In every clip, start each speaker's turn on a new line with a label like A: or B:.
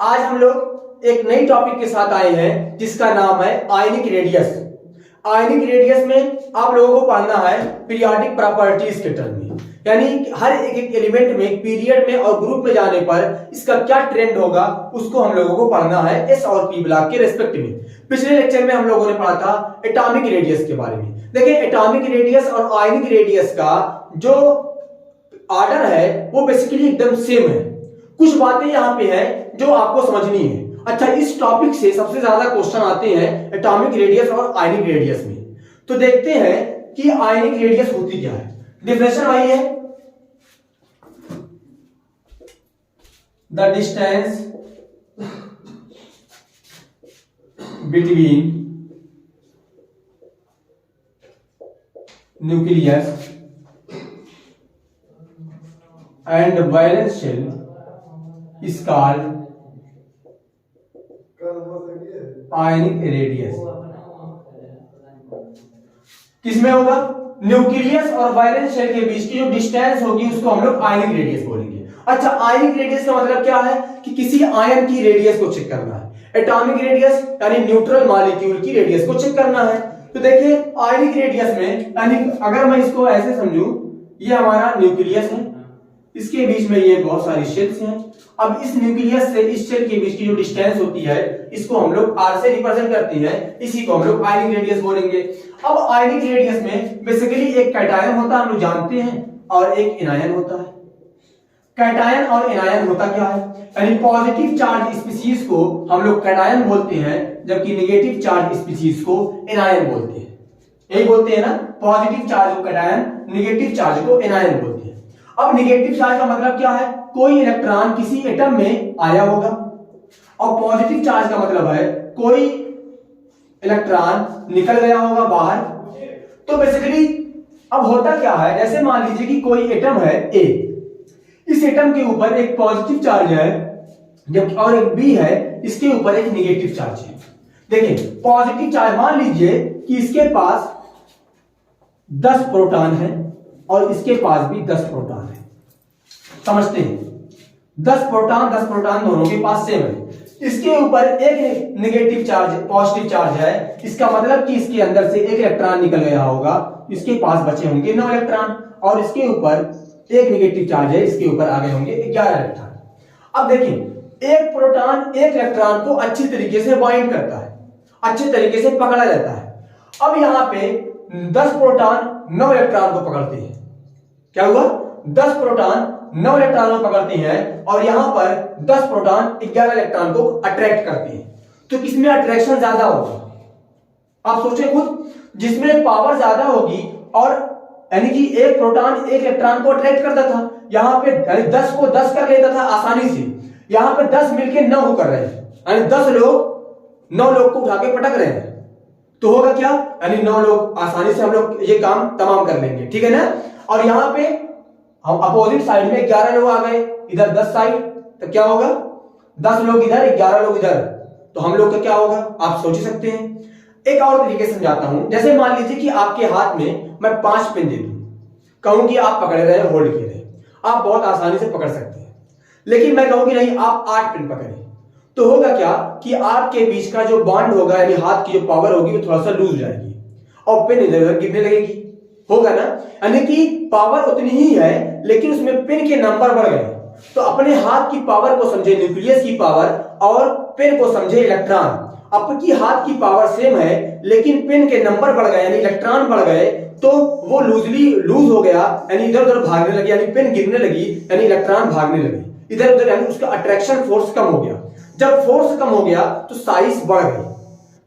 A: आज हम लोग एक नई टॉपिक के साथ आए हैं जिसका नाम है आयनिक रेडियस। आयनिक रेडियस में आप लोगों को पढ़ना है पीरियोडिक प्रॉपर्टीज के टर्म में, यानी हर एक एलिमेंट में पीरियड में और ग्रुप में जाने पर इसका क्या ट्रेंड होगा उसको हम लोगों को पढ़ना है एस और पी ब्लॉक के रेस्पेक्ट में। पिछले लेक्चर में हम लोगों ने पढ़ा था एटॉमिक रेडियस के बारे में। देखिए एटॉमिक रेडियस और आयनिक रेडियस का जो ऑर्डर है वो बेसिकली एकदम सेम है। कुछ बातें यहाँ पे हैं जो आपको समझनी है। अच्छा, इस टॉपिक से सबसे ज्यादा क्वेश्चन आते हैं एटॉमिक रेडियस और आयनिक रेडियस में। तो देखते हैं कि आयनिक रेडियस होती क्या है। डिफिनेशन वही है, the distance between nucleus and valence shell is called ionic radius। किसमें होगा? न्यूक्लियस और वायलेंस शेल के बीच की जो डिस्टेंस होगी उसको हम लोग आयनिक रेडियस बोलेंगे। अच्छा, आयनिक रेडियस का मतलब क्या है कि किसी आयन की रेडियस को चेक करना है। एटॉमिक रेडियस यानी न्यूट्रल मॉलिक्यूल की रेडियस को चेक करना है। तो देखिए आयनिक रेडियस में, यानी अगर मैं इसको ऐसे समझूं, ये हमारा न्यूक्लियस है, इसके बीच में ये बहुत सारी शेल्स हैं। अब इस न्यूक्लियस से इस शेल के बीच की जो डिस्टेंस होती है इसको हम लोग आर से रिप्रेजेंट करते हैं, इसी को हम लोग आयनिक रेडियस बोलेंगे। अब आयनिक रेडियस में बेसिकली एक कैटायन होता है, हम लोग जानते हैं, और एक एनायन होता है। कैटायन और एनायन होता क्या है, यानी पॉजिटिव चार्ज स्पीशीज को हम लोग कैटायन बोलते हैं जबकि नेगेटिव चार्ज स्पीशीज को एनायन बोलते हैं। यही बोलते हैं ना, पॉजिटिव चार्ज को कैटायन, नेगेटिव चार्ज को एनायन बोलते हैं। अब नेगेटिव चार्ज का मतलब क्या है, कोई इलेक्ट्रॉन किसी एटम में आया होगा, और पॉजिटिव चार्ज का मतलब है कोई इलेक्ट्रॉन निकल गया होगा बाहर। तो बेसिकली अब होता क्या है, जैसे मान लीजिए कि कोई एटम है ए, इस एटम के ऊपर एक पॉजिटिव चार्ज है जबकि और एक बी है, इसके ऊपर एक नेगेटिव चार्ज है। देखिए पॉजिटिव चार्ज, मान लीजिए कि इसके पास 10 प्रोटॉन है और इसके पास भी 10 प्रोटॉन है। समझते हैं, 10 प्रोटॉन दोनों के पास सेम है। इसके ऊपर एक नेगेटिव चार्ज, पॉजिटिव चार्ज है, इसका मतलब कि इसके अंदर से एक इलेक्ट्रॉन निकल गया होगा, इसके पास बचे होंगे 9 इलेक्ट्रॉन, और इसके ऊपर एक नेगेटिव चार्ज है, इसके ऊपर आ गए होंगे 11 इलेक्ट्रॉन। अब देखिए एक प्रोटॉन एक इलेक्ट्रॉन को अच्छी तरीके से बाइंड करता है, अच्छे तरीके से पकड़ा जाता है। अब यहाँ पे 10 प्रोटॉन 9 इलेक्ट्रॉन को पकड़ते हैं। क्या हुआ, 10 प्रोटॉन 9 इलेक्ट्रॉन को पकड़ते हैं और यहां पर 10 प्रोटॉन 11 इलेक्ट्रॉन को अट्रैक्ट करते हैं। तो किसमें अट्रैक्शन ज्यादा होगा, आप सोचें खुद। जिसमें पावर ज्यादा होगी, और यानी कि एक प्रोटॉन एक इलेक्ट्रॉन को अट्रैक्ट करता था, यहां पे 10 को 10 कर लेता था आसानी से, यहां पे 10 मिलकर 9 कर रहे हैं, यानी 10 लोग 9 लोग को उठा के पटक रहे हैं। तो होगा क्या, यानी 9 लोग आसानी से हम लोग ये काम तमाम कर लेंगे, ठीक है ना। और यहां पे हम अपोजिट साइड में 11 लोग आ गए, इधर 10 साइड, तो क्या होगा, 10 लोग इधर 11 लोग इधर, तो हम लोग का क्या होगा आप सोच सकते हैं। एक और तरीके से समझाता हूं, जैसे मान लीजिए कि आपके हाथ में मैं 5 पेन दे दूं, कहूं कि आप पकड़े रहे, होल्ड किए रहे, आप बहुत आसानी से पकड़ सकते हैं। लेकिन मैं कहूं कि नहीं आप 8 पेन पकड़े, तो होगा क्या कि आपके बीच का जो बॉन्ड होगा, यानी हाथ की जो पावर होगी वो थोड़ा सा लूज जाएगी और पेन इधर उधर गिरने लगेगी, होगा ना। यानी कि पावर उतनी ही है लेकिन उसमें पेन के नंबर बढ़ गए। तो अपने हाथ की पावर को समझे न्यूक्लियस की पावर, और पेन को समझे इलेक्ट्रॉन। आपकी हाथ की पावर सेम है लेकिन पेन के नंबर बढ़ गए, यानी इलेक्ट्रॉन बढ़ गए, तो वो लूज हो गया, यानी इधर उधर भागने लगी, यानी पेन गिरने लगी, यानी इलेक्ट्रॉन भागने लगे इधर उधर, यानी उसका अट्रैक्शन फोर्स कम हो गया। जब फोर्स कम हो गया तो साइज बढ़ गई,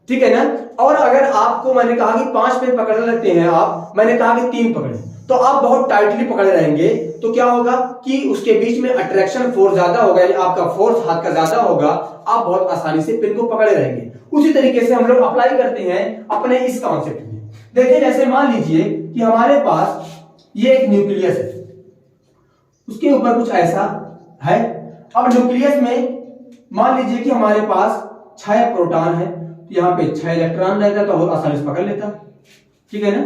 A: ठीक है ना। और अगर आपको मैंने कहा कि 5 पेन पकड़ने लगते हैं आप, मैंने कहा कि 3 पकड़े, तो आप बहुत टाइटली पकड़े रहेंगे, तो क्या होगा कि उसके बीच में अट्रैक्शन फोर्स ज्यादा होगा, यानी आपका फोर्स हाथ का ज्यादा होगा, आप बहुत आसानी से पेन को पकड़े रहेंगे। उसी तरीके से हम लोग अप्लाई करते हैं अपने इस कॉन्सेप्ट में। देखिए जैसे मान लीजिए कि हमारे पास ये एक न्यूक्लियस है, उसके ऊपर कुछ ऐसा है। अब न्यूक्लियस में मान लीजिए कि हमारे पास 6 प्रोटॉन है, तो यहाँ पे 6 इलेक्ट्रॉन रहता है, तो बहुत आसानी से पकड़ लेता, ठीक है ना।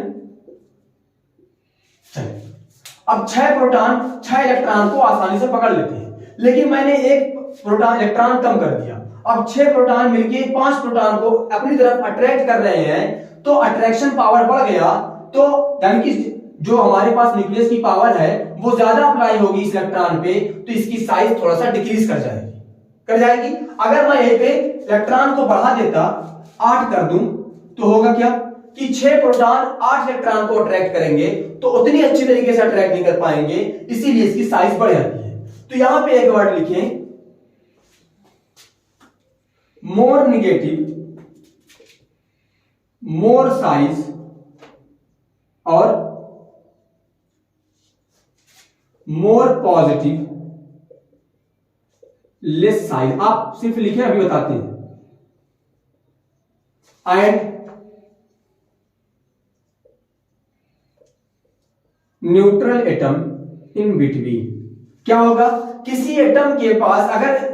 A: अब 6 प्रोटॉन 6 इलेक्ट्रॉन को आसानी से पकड़ लेते हैं, लेकिन मैंने एक प्रोटॉन इलेक्ट्रॉन कम कर दिया। अब 6 प्रोटॉन मिलके 5 प्रोटॉन को अपनी तरफ अट्रैक्ट कर रहे हैं, तो अट्रैक्शन पावर बढ़ गया, तो यानी कि जो हमारे पास न्यूक्लियस की पावर है वो ज्यादा अप्लाई होगी इस इलेक्ट्रॉन पे, तो इसकी साइज थोड़ा सा डिक्रीज कर जाएगी। अगर मैं यहीं पे इलेक्ट्रॉन को बढ़ा देता, 8 कर दूं, तो होगा क्या कि 6 प्रोटॉन 8 इलेक्ट्रॉन को अट्रैक्ट करेंगे, तो उतनी अच्छी तरीके से अट्रैक्ट नहीं कर पाएंगे, इसीलिए इसकी साइज बढ़ जाती है। तो यहां पे एक वर्ड लिखें, मोर नेगेटिव, मोर साइज और मोर पॉजिटिव लेस साइज। आप सिर्फ लिखें, अभी बताते हैं। And neutral atom in between. क्या होगा, किसी एटम के पास अगर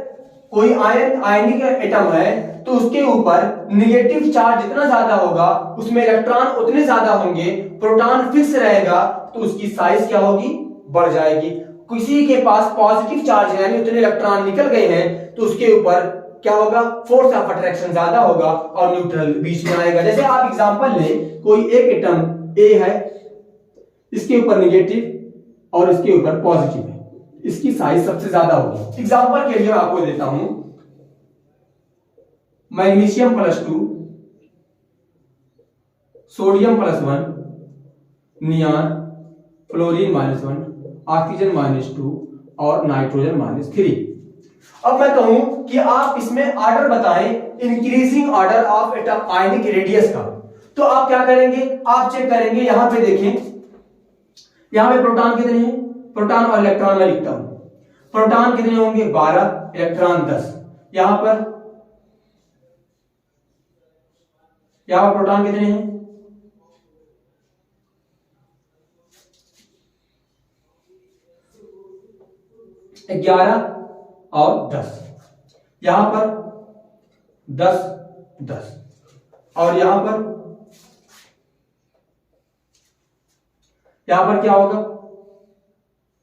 A: कोई आयनिक एटम है तो उसके ऊपर निगेटिव चार्ज जितना ज्यादा होगा उसमें इलेक्ट्रॉन उतने ज्यादा होंगे, प्रोटॉन फिक्स रहेगा तो उसकी साइज क्या होगी, बढ़ जाएगी। किसी के पास पॉजिटिव चार्ज है यानी उतने इलेक्ट्रॉन निकल गए हैं तो उसके ऊपर क्या होगा, फोर्स ऑफ अट्रैक्शन ज्यादा होगा और न्यूट्रल बीच में आएगा। जैसे आप एग्जांपल ले, कोई एक एटम ए है, इसके ऊपर निगेटिव और इसके ऊपर पॉजिटिव है, इसकी साइज सबसे ज्यादा होगी। एग्जांपल के लिए आपको देता हूं, magnesium +2, sodium +1, neon, fluorine -1, oxygen -2 और नाइट्रोजन -3। अब मैं कहूं कि आप इसमें ऑर्डर बताएं, increasing order of atom ionic radius का, तो आप क्या करेंगे, आप चेक करेंगे। यहां पे देखें, यहां पे प्रोटॉन कितने हैं, प्रोटॉन और इलेक्ट्रॉन मैं लिखता हूं। प्रोटॉन कितने होंगे, 12, इलेक्ट्रॉन 10। यहां पर प्रोटॉन कितने हैं, 11 और 10। यहां पर 10 10 और यहां पर क्या होगा,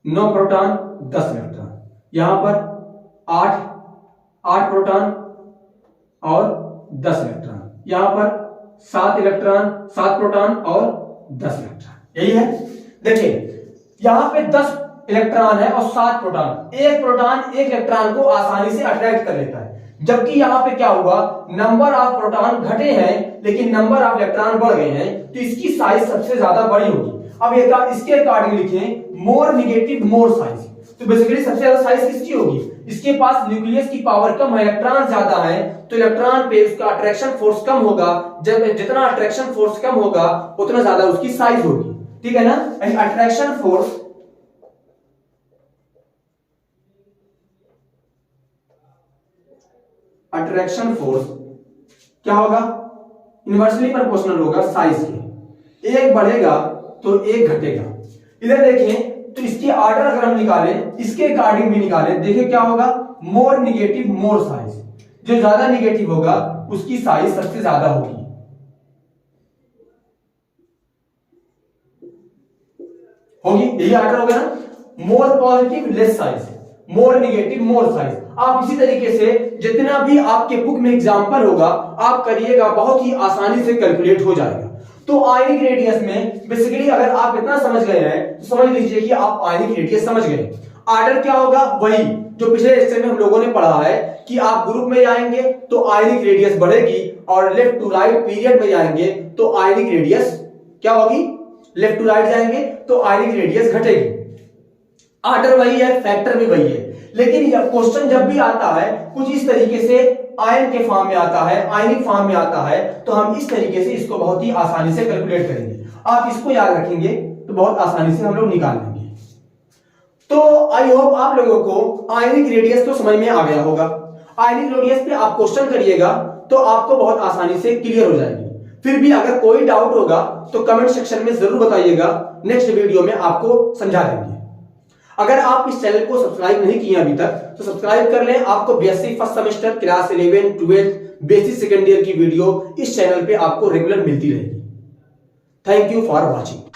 A: 9 प्रोटॉन 10 इलेक्ट्रॉन। यहां पर 8 प्रोटॉन और 10 इलेक्ट्रॉन। यहां पर 7 इलेक्ट्रॉन, 7 प्रोटॉन और 10 इलेक्ट्रॉन। यही है। देखिए यहां पे 10 इलेक्ट्रॉन है और 7 प्रोटॉन। एक प्रोटॉन एक इलेक्ट्रॉन को आसानी से अट्रैक्ट कर लेता है, जबकि यहां पे क्या हुआ, नंबर ऑफ प्रोटॉन घटे हैं लेकिन नंबर ऑफ इलेक्ट्रॉन बढ़ गए हैं, तो इसकी साइज सबसे ज्यादा बड़ी होगी। अब इसके अकॉर्डिंग लिखें, मोर नेगेटिव मोर साइज। तो बेसिकली सबसे ज्यादा साइज किसकी होगी, इसके पास न्यूक्लियस की पावर कम है, इलेक्ट्रॉन ज्यादा है, तो इलेक्ट्रॉन पे उसका अट्रैक्शन फोर्स कम होगा। जब जितना अट्रैक्शन फोर्स कम होगा उतना ज्यादा उसकी साइज होगी। ठीक है ना, अट्रैक्शन फोर्स क्या होगा, इनवर्सली प्रोपोर्शनल होगा साइज के। एक बढ़ेगा तो एक घटेगा। इधर देखें तो इसकी ऑर्डर अगर हम निकालें, इसके अकॉर्डिंग भी निकालें, देखिए क्या होगा, मोर नेगेटिव मोर साइज। जो ज्यादा नेगेटिव होगा उसकी साइज सबसे ज्यादा होगी। यही ऑर्डर होगा ना, more positive less size, more negative more size. आप इसी तरीके से जितना भी आपके बुक में एग्जांपल होगा आप करिएगा, बहुत ही आसानी से कैलकुलेट हो जाएगा। तो आयनिक रेडियस में बेसिकली अगर आप इतना समझ गए हैं तो समझ लीजिए कि आप आयनिक रेडियस समझ गए। ऑर्डर क्या होगा, वही जो पिछले लेक्चर में हम लोगों ने पढ़ा है कि आप ग्रुप में जाएंगे तो आयनिक रेडियस बढ़ेगी और लेफ्ट टू राइट पीरियड में जाएंगे तो आयनिक रेडियस क्या होगी, लेफ्ट टू राइट जाएंगे तो आयनिक रेडियस घटेगी। ऑर्डर वही है, फैक्टर भी वही है, लेकिन क्वेश्चन जब भी आता है कुछ इस तरीके से आयन के फॉर्म में आता है, आयनिक फॉर्म में आता है, तो हम इस तरीके से इसको बहुत ही आसानी से कैलकुलेट करेंगे। आप इसको याद रखेंगे तो बहुत आसानी से हम लोग निकाल लेंगे। तो आई होप आप लोगों को आयनिक रेडियस तो समझ में आ गया होगा। आयनिक रेडियस पे आप क्वेश्चन करिएगा तो आपको बहुत आसानी से क्लियर हो जाएगी। फिर भी अगर कोई डाउट होगा तो कमेंट सेक्शन में जरूर बताइएगा, नेक्स्ट वीडियो में आपको समझा देंगे। अगर आप इस चैनल को सब्सक्राइब नहीं किए अभी तक तो सब्सक्राइब कर लें। आपको BSc first semester class 11, 12 basic second year की वीडियो इस चैनल पे आपको रेगुलर मिलती रहेगी। Thank you for watching.